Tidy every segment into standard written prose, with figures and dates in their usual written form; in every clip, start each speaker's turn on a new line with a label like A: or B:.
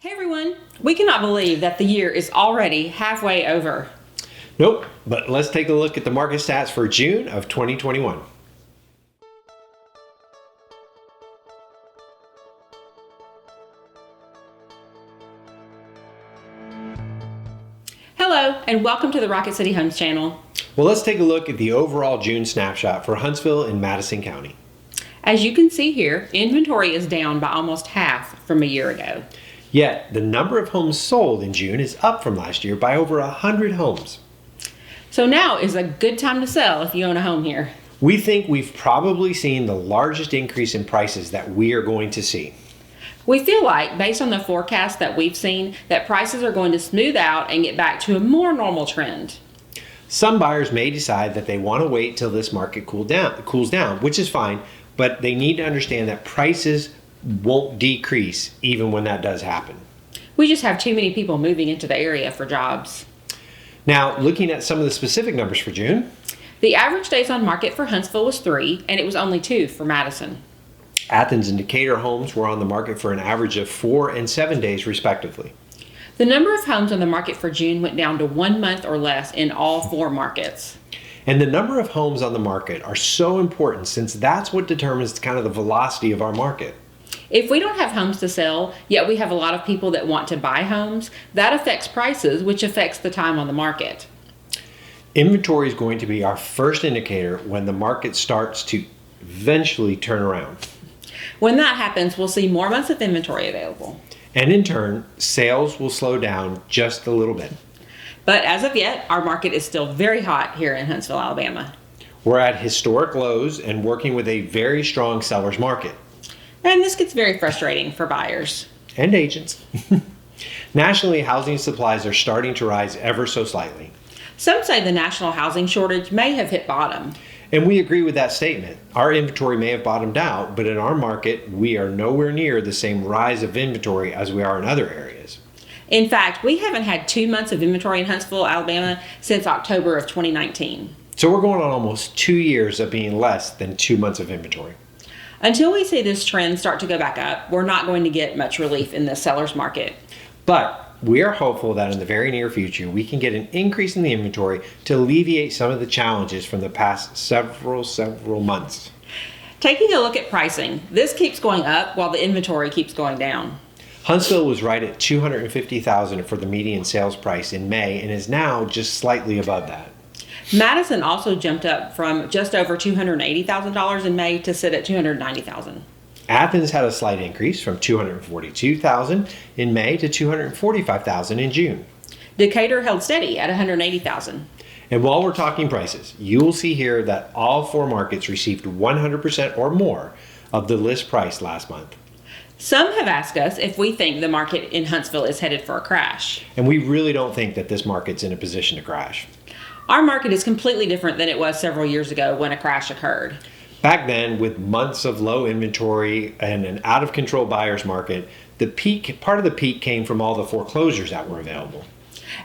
A: Hey everyone, we cannot believe that the year is already halfway over.
B: Nope, but let's take a look at the market stats for June of 2021.
A: Hello and welcome to the Rocket City Homes channel.
B: Well, let's take a look at the overall June snapshot for Huntsville and Madison County.
A: As you can see here, inventory is down by almost half from a year ago.
B: Yet, the number of homes sold in June is up from last year by over 100 homes.
A: So now is a good time to sell if you own a home here.
B: We think we've probably seen the largest increase in prices that we are going to see.
A: We feel like, based on the forecast that we've seen, that prices are going to smooth out and get back to a more normal trend.
B: Some buyers may decide that they want to wait till this market cools down, which is fine, but they need to understand that prices won't decrease even when that does happen.
A: We just have too many people moving into the area for jobs.
B: Now, looking at some of the specific numbers for June.
A: The average days on market for Huntsville was 3, and it was only 2 for Madison.
B: Athens and Decatur homes were on the market for an average of 4 and 7 days respectively.
A: The number of homes on the market for June went down to 1 month or less in all 4 markets.
B: And the number of homes on the market are so important since that's what determines kind of the velocity of our market.
A: If we don't have homes to sell, yet we have a lot of people that want to buy homes, that affects prices, which affects the time on the market.
B: Inventory is going to be our first indicator when the market starts to eventually turn around.
A: When that happens, we'll see more months of inventory available.
B: And in turn, sales will slow down just a little bit.
A: But as of yet, our market is still very hot here in Huntsville, Alabama.
B: We're at historic lows and working with a very strong seller's market.
A: And this gets very frustrating for buyers.
B: And agents. Nationally, housing supplies are starting to rise ever so slightly.
A: Some say the national housing shortage may have hit bottom.
B: And we agree with that statement. Our inventory may have bottomed out, but in our market, we are nowhere near the same rise of inventory as we are in other areas.
A: In fact, we haven't had 2 months of inventory in Huntsville, Alabama since October of 2019.
B: So we're going on almost 2 years of being less than 2 months of inventory.
A: Until we see this trend start to go back up, we're not going to get much relief in the seller's market.
B: But we are hopeful that in the very near future, we can get an increase in the inventory to alleviate some of the challenges from the past several months.
A: Taking a look at pricing, this keeps going up while the inventory keeps going down.
B: Huntsville was right at $250,000 for the median sales price in May and is now just slightly above that.
A: Madison also jumped up from just over $280,000 in May to sit at $290,000.
B: Athens had a slight increase from $242,000 in May to $245,000 in June.
A: Decatur held steady at $180,000.
B: And while we're talking prices, you will see here that all 4 markets received 100% or more of the list price last month.
A: Some have asked us if we think the market in Huntsville is headed for a crash.
B: And we really don't think that this market's in a position to crash.
A: Our market is completely different than it was several years ago when a crash occurred.
B: Back then, with months of low inventory and an out-of-control buyer's market, part of the peak came from all the foreclosures that were available.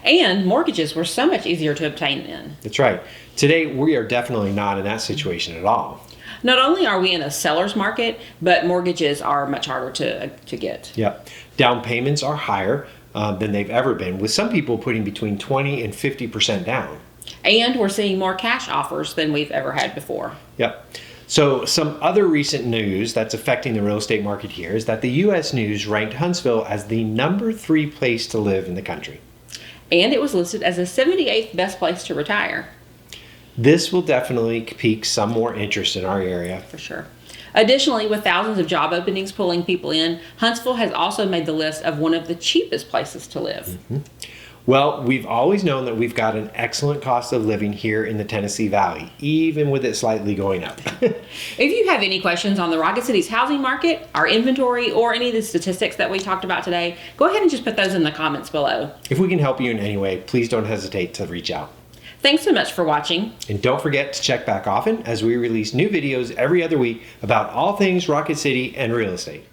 A: And mortgages were so much easier to obtain then.
B: That's right. Today, we are definitely not in that situation at all.
A: Not only are we in a seller's market, but mortgages are much harder to get.
B: Yep. Down payments are higher than they've ever been, with some people putting between 20 and 50% down.
A: And we're seeing more cash offers than we've ever had before.
B: Yep. So some other recent news that's affecting the real estate market here is that the U.S. News ranked Huntsville as the number 3 place to live in the country.
A: And it was listed as the 78th best place to retire.
B: This will definitely pique some more interest in our area.
A: For sure. Additionally, with thousands of job openings pulling people in, Huntsville has also made the list of one of the cheapest places to live.
B: Mm-hmm. Well, we've always known that we've got an excellent cost of living here in the Tennessee Valley, even with it slightly going up.
A: If you have any questions on the Rocket City's housing market, our inventory, or any of the statistics that we talked about today, go ahead and just put those in the comments below.
B: If we can help you in any way, please don't hesitate to reach out.
A: Thanks so much for watching.
B: And don't forget to check back often as we release new videos every other week about all things Rocket City and real estate.